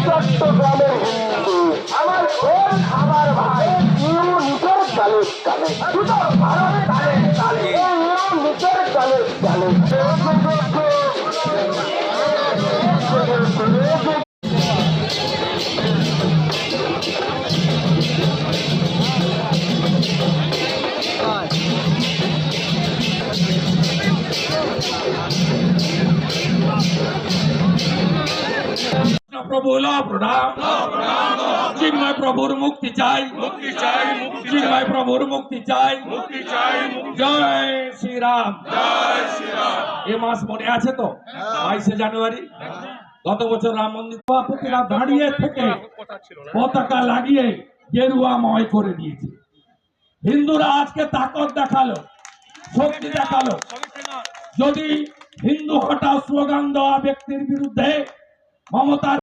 চট্টগ্রামের হিন্দু আমার বোন আমার ভাই নিজের গালে গালে দুটো ভারত গালে গালে নিজের গালে গালে প্রভু প্রণাম চিন্ময় প্রভুর মুক্তি চাই চিন্ময় প্রভুর মুক্তি চাই জয় শ্রীরাম এ মাস মনে আছে তো 22 জানুয়ারি গত বছর রাম মন্দির সভাপতিরা দাঁড়িয়ে থেকে পতাকা লাগিয়ে গেরুয়াময় করে দিয়েছে। হিন্দুরা আজকে তাকত দেখালো, শক্তি দেখালো। যদি হিন্দু হঠাৎ স্লোগান দেওয়া ব্যক্তির বিরুদ্ধে মমতার